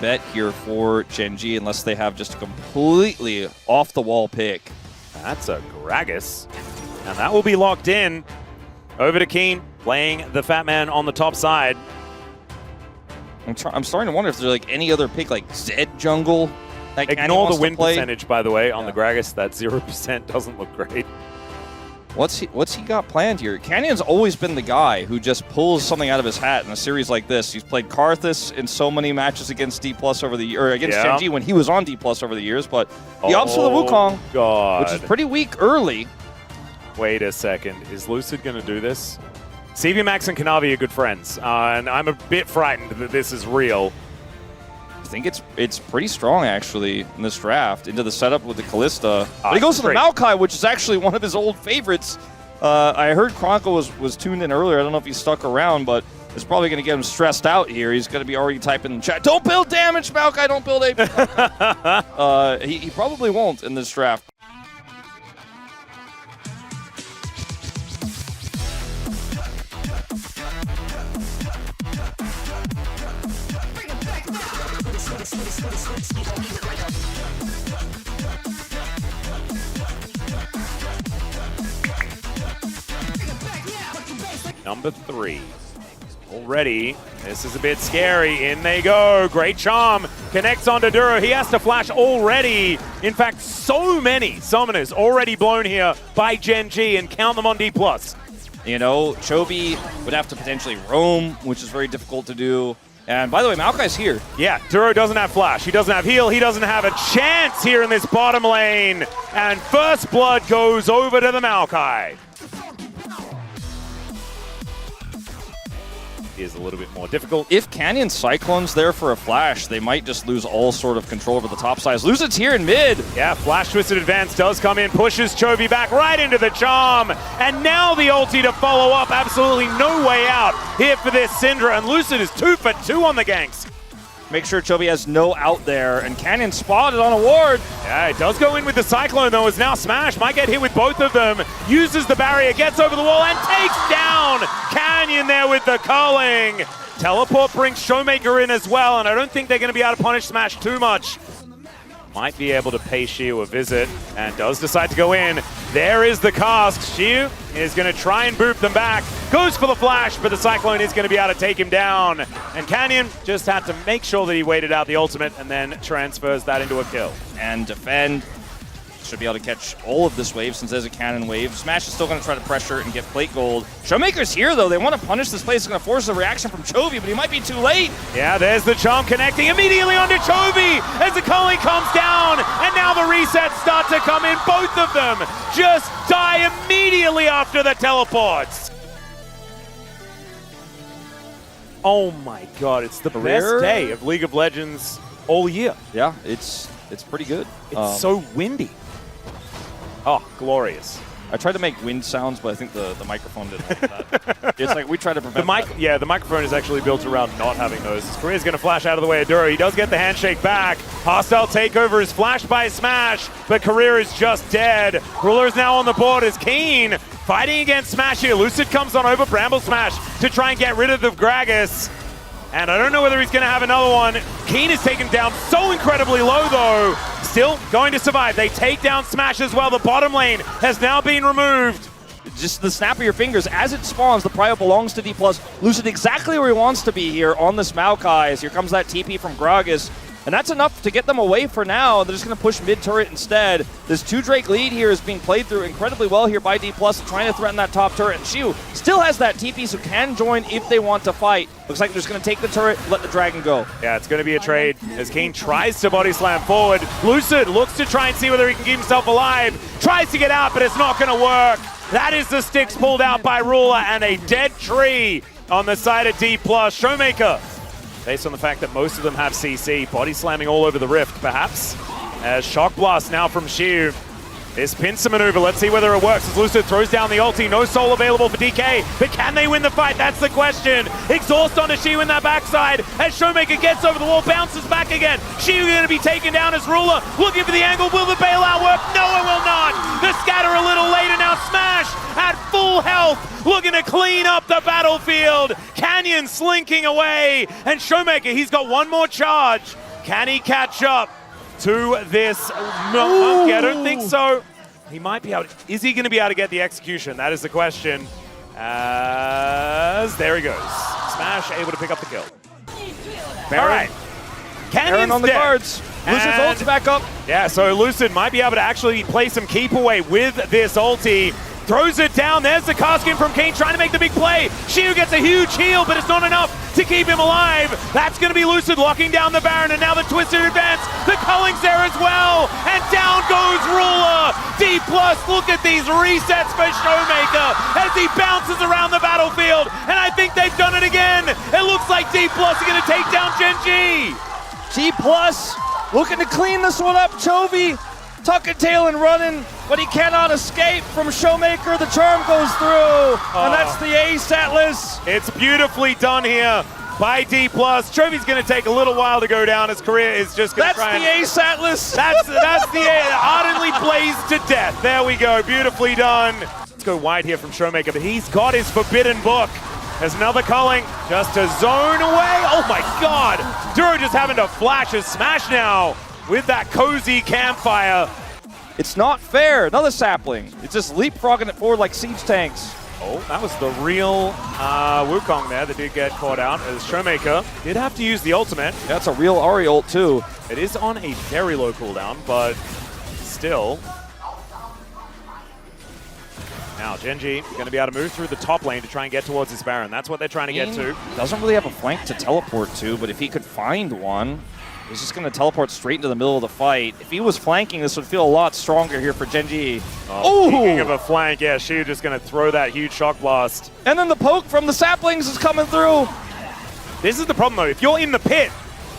bet here for Gen G unless they have just a completely off-the-wall pick. That's a Gragas, and that will be locked in. Over to Keen, playing the Fat Man on the top side. I'm starting to wonder if there's like any other pick, like Zed jungle. That Ignore the win percentage, by the way, on the Gragas. That 0% doesn't look great. What's he got planned here? Canyon's always been the guy who just pulls something out of his hat in a series like this. He's played Karthus in so many matches against D+ over the year, or against Gen G when he was on D+ over the years, but the opposite of Wukong, which is pretty weak early. Wait a second. Is Lucid going to do this? CV Max and Kanavi are good friends, and I'm a bit frightened that this is real. I think it's pretty strong, actually, in this draft. Into the setup with the Kalista. But he goes to the Maokai, which is actually one of his old favorites. I heard Kronko was tuned in earlier. I don't know if he stuck around, but it's probably going to get him stressed out here. He's going to be already typing in the chat, "Don't build damage, Maokai, don't build AP." He probably won't in this draft. Number 3. Already, this is a bit scary. In they go. Great charm. Connects onto Duro. He has to flash already. In fact, so many summoners already blown here by Gen G, and count them on D+. You know, Chovy would have to potentially roam, which is very difficult to do. And by the way, Maokai's here. Yeah, Duro doesn't have flash. He doesn't have heal. He doesn't have a chance here in this bottom lane. And first blood goes over to the Maokai. Is a little bit more difficult. If Canyon Cyclone's there for a flash, they might just lose all sort of control over the top side. Lucid's here in mid. Yeah, Flash Twisted Advance does come in, pushes Chovy back right into the charm. And now the ulti to follow up. Absolutely no way out here for this Syndra. And Lucid is 2 for 2 on the ganks. Make sure Chovy has no out there, and Canyon spotted on a ward. Yeah, it does go in with the Cyclone, though, as now Smash might get hit with both of them. Uses the barrier, gets over the wall, and takes down Canyon there with the culling. Teleport brings Showmaker in as well, and I don't think they're going to be able to punish Smash too much. Might be able to pay Shiu a visit, and does decide to go in. There is the cast. Shiu is going to try and boop them back. Goes for the flash, but the Cyclone is going to be able to take him down. And Canyon just had to make sure that he waited out the ultimate and then transfers that into a kill. And defend. Should be able to catch all of this wave since there's a cannon wave. Smash is still going to try to pressure and get plate gold. Showmaker's here, though. They want to punish this play. It's going to force a reaction from Chovy, but he might be too late. Yeah, there's the charm connecting immediately onto Chovy as the culling comes down. And now the resets start to come in. Both of them just die immediately after the teleports. Oh my god, it's the best day of League of Legends all year. Yeah, it's pretty good. It's so windy. Oh, glorious. I tried to make wind sounds, but I think the microphone didn't like that. It's like we try to prevent that. Yeah, the microphone is actually built around not having those. Korea's going to flash out of the way of Duro. He does get the handshake back. Hostile takeover is flashed by Smash, but Korea is just dead. Ruler is now on the board as Keen fighting against Smash here. Lucid comes on over Bramble Smash to try and get rid of the Gragas. And I don't know whether he's going to have another one. Keen is taken down so incredibly low, though. Still going to survive. They take down Smash as well. The bottom lane has now been removed. Just the snap of your fingers. As it spawns, the prio belongs to D+. Lucid exactly where he wants to be here on this Maokai. As here comes that TP from Gragas. And that's enough to get them away for now. They're just going to push mid-turret instead. This 2-Drake lead here is being played through incredibly well here by D+, trying to threaten that top turret. And Shiu still has that TP, so can join if they want to fight. Looks like they're just going to take the turret, let the dragon go. Yeah, it's going to be a trade as Kane tries to body slam forward. Lucid looks to try and see whether he can keep himself alive. Tries to get out, but it's not going to work. That is the sticks pulled out by Ruler and a dead tree on the side of D+. Showmaker, based on the fact that most of them have CC, body slamming all over the rift, perhaps. As Shock Blast now from Shiu. This pincer maneuver, let's see whether it works as Lucid throws down the ulti. No soul available for DK, but can they win the fight? That's the question. Exhaust onto Shiu in that backside as Showmaker gets over the wall, bounces back again. Shiu going to be taken down as Ruler, looking for the angle. Will the bailout work? No, it will not. The scatter a little later now. Smash at full health, looking to clean up the battlefield. Canyon slinking away, and Showmaker, he's got one more charge. Can he catch up to this monkey? I don't think so. He might be able to, is he going to be able to get the execution? That is the question. As there he goes. Smash able to pick up the kill. Baron. All right. Canyon's on the dead. guards. Lucid's ult's back up. Yeah, so Lucid might be able to actually play some keep away with this ulti. Throws it down. There's the casket from Kane trying to make the big play. Shiu gets a huge heal, but it's not enough to keep him alive. That's going to be Lucid locking down the Baron, and now the Twisted advance. The Culling's there as well, and down goes Ruler. D+, look at these resets for Showmaker as he bounces around the battlefield, and I think they've done it again. It looks like D+ are going to take down Gen G. G+ looking to clean this one up. Chovy tuck and tail and running, but he cannot escape from Showmaker. The charm goes through, and that's the ace, Atlas. It's beautifully done here by D+. Chovy's going to take a little while to go down. His career is just going to try. That's the ace, Atlas. That's the ardently blazed to death. There we go, beautifully done. Let's go wide here from Showmaker, but he's got his forbidden book. There's another Culling, just a zone away. Oh my God, Duro just having to flash his Smash now with that cozy campfire. It's not fair. Another sapling. It's just leapfrogging it forward like siege tanks. Oh, that was the real Wukong there that did get caught out, as Showmaker did have to use the ultimate. That's a real Ari ult too. It is on a very low cooldown, but still. Now Gen G going to be able to move through the top lane to try and get towards this Baron. That's what they're trying to get to. Doesn't really have a flank to teleport to, but if he could find one, he's just going to teleport straight into the middle of the fight. If he was flanking, this would feel a lot stronger here for Gen G. Speaking of a flank, yeah, Shiu just going to throw that huge shock blast. And then the poke from the saplings is coming through. This is the problem, though. If you're in the pit,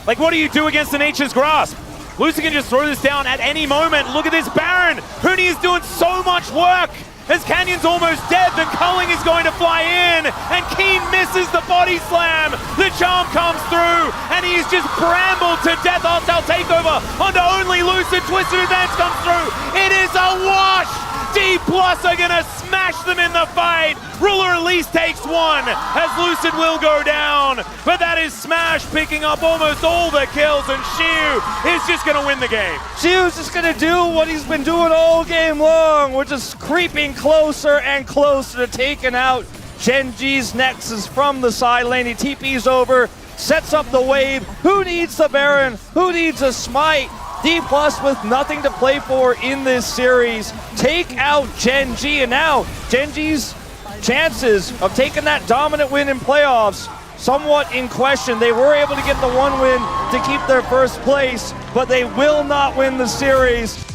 like, what do you do against the Nature's Grasp? Lucy can just throw this down at any moment. Look at this Baron. Huni is doing so much work. As Canyon's almost dead, the Culling is going to fly in, and Keen misses the body slam. The charm comes through, and he's just brambled to death. Hostile takeover onto only Lucid. Twisted advance comes through. It is a wash. D+ are gonna smash them in the fight. Ruler at least takes one, as Lucid will go down. But that is Smash picking up almost all the kills, and Shiu is just gonna win the game. Shiu's just gonna do what he's been doing all game long. We're just creeping closer and closer to taking out Gen G's Nexus from the side lane. He TP's over, sets up the wave. Who needs the Baron? Who needs a smite? D+ with nothing to play for in this series. Take out Gen G, and now Gen G's chances of taking that dominant win in playoffs somewhat in question. They were able to get the one win to keep their first place, but they will not win the series.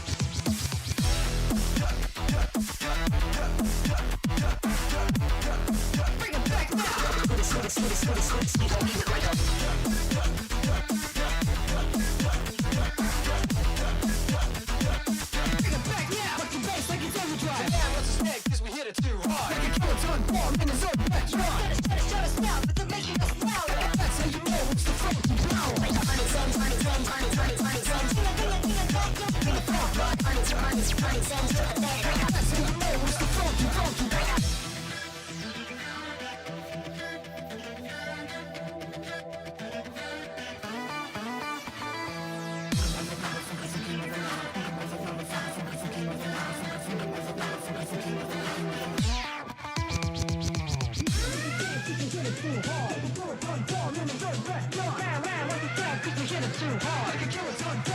Too hard, you kill it too hard.